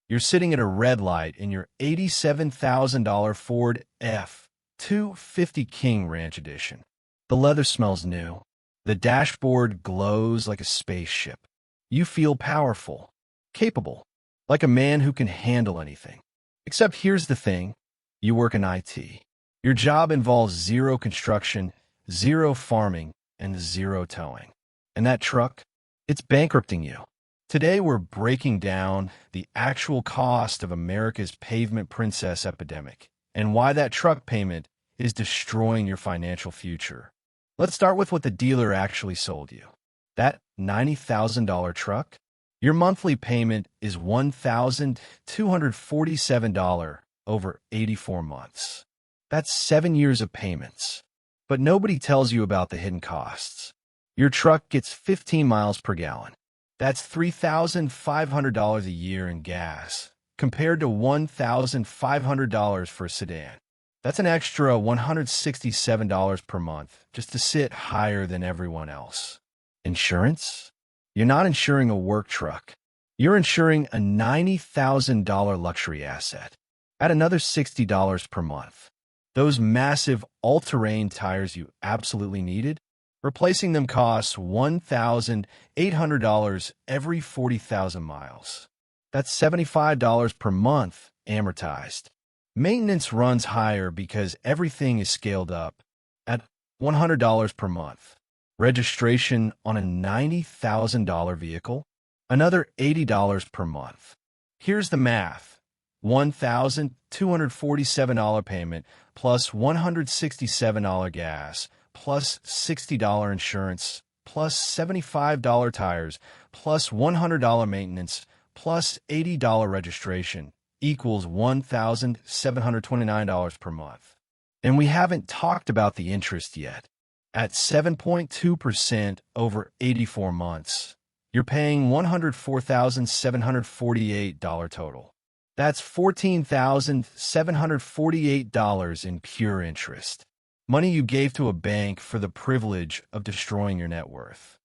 You're sitting at a red light in your $87,000 Ford F-250 King Ranch Edition. The leather smells new. The dashboard glows like a spaceship. You feel powerful, capable, like a man who can handle anything. Except here's the thing. You work in IT. Your job involves zero construction, zero farming, and zero towing. And that truck, it's bankrupting you. Today we're breaking down the actual cost of America's Pavement Princess epidemic and why that truck payment is destroying your financial future. Let's start with what the dealer actually sold you. That $90,000 truck? Your monthly payment is $1,247 over 84 months. That's 7 years of payments. But nobody tells you about the hidden costs. Your truck gets 15 miles per gallon. That's $3,500 a year in gas, compared to $1,500 for a sedan. That's an extra $167 per month just to sit higher than everyone else. Insurance? You're not insuring a work truck. You're insuring a $90,000 luxury asset at another $60 per month. Those massive all-terrain tires you absolutely needed, replacing them costs $1,800 every 40,000 miles. That's $75 per month amortized. Maintenance runs higher because everything is scaled up at $100 per month. Registration on a $90,000 vehicle, another $80 per month. Here's the math. $1,247 payment plus $167 gas plus $60 insurance plus $75 tires plus $100 maintenance plus $80 registration equals $1,729 per month. And we haven't talked about the interest yet. At 7.2% over 84 months, you're paying $104,748 total. That's $14,748 in pure interest. Money you gave to a bank for the privilege of destroying your net worth.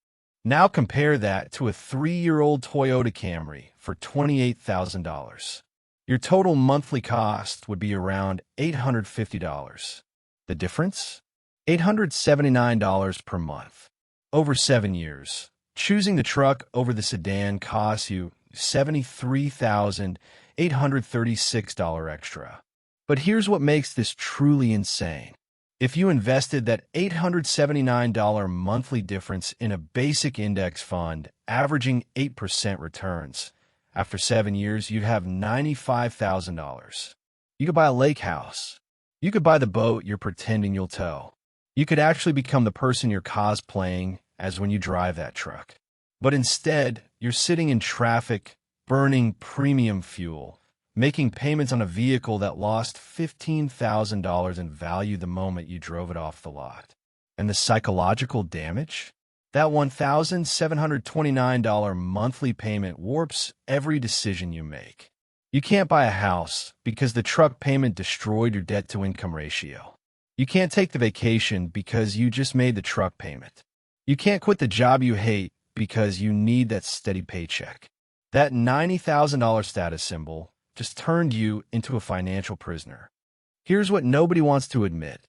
Now compare that to a 3-year-old Toyota Camry for $28,000. Your total monthly cost would be around $850. The difference? $879 per month. Over 7 years. Choosing the truck over the sedan costs you $73,836 extra. But here's what makes this truly insane. If you invested that $879 monthly difference in a basic index fund averaging 8% returns, after 7 years, you'd have $95,000. You could buy a lake house. You could buy the boat you're pretending you'll tow. You could actually become the person you're cosplaying as when you drive that truck. But instead, you're sitting in traffic, burning premium fuel, making payments on a vehicle that lost $15,000 in value the moment you drove it off the lot. And the psychological damage? That $1,729 monthly payment warps every decision you make. You can't buy a house because the truck payment destroyed your debt-to-income ratio. You can't take the vacation because you just made the truck payment. You can't quit the job you hate because you need that steady paycheck. That $90,000 status symbol just turned you into a financial prisoner. Here's what nobody wants to admit.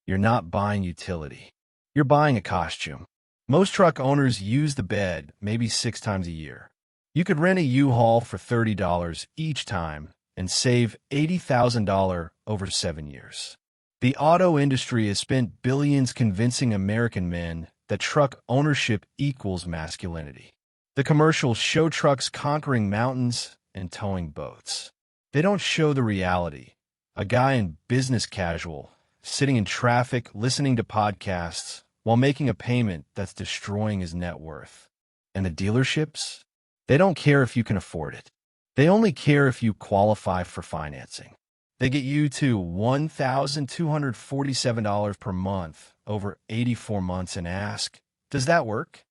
You're not buying utility. You're buying a costume. Most truck owners use the bed maybe 6 times a year. You could rent a U-Haul for $30 each time and save $80,000 over 7 years. The auto industry has spent billions convincing American men that truck ownership equals masculinity. The commercials show trucks conquering mountains and towing boats. They don't show the reality. A guy in business casual, sitting in traffic, listening to podcasts, while making a payment that's destroying his net worth. And the dealerships? They don't care if you can afford it. They only care if you qualify for financing. They get you to $1,247 per month over 84 months and ask, does that work?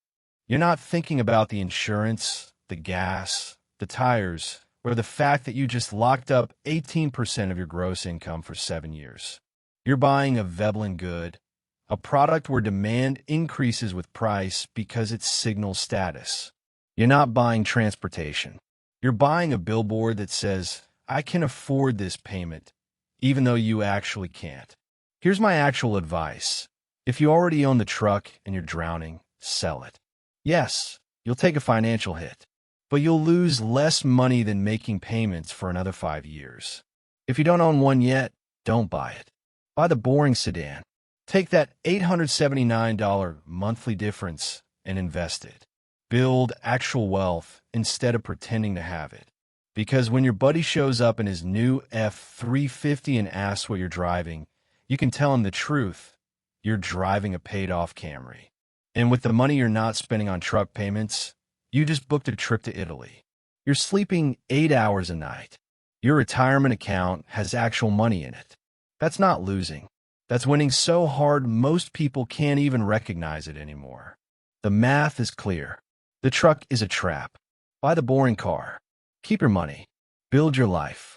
You're not thinking about the insurance, the gas, the tires, or the fact that you just locked up 18% of your gross income for 7 years. You're buying a Veblen good, a product where demand increases with price because it signals status. You're not buying transportation. You're buying a billboard that says, "I can afford this payment," even though you actually can't. Here's my actual advice. If you already own the truck and you're drowning, sell it. Yes, you'll take a financial hit, but you'll lose less money than making payments for another 5 years. If you don't own one yet, don't buy it. Buy the boring sedan. Take that $879 monthly difference and invest it. Build actual wealth instead of pretending to have it. Because when your buddy shows up in his new F-350 and asks what you're driving, you can tell him the truth. You're driving a paid-off Camry. And with the money you're not spending on truck payments, you just booked a trip to Italy. You're sleeping 8 hours a night. Your retirement account has actual money in it. That's not losing. That's winning so hard most people can't even recognize it anymore. The math is clear. The truck is a trap. Buy the boring car. Keep your money. Build your life.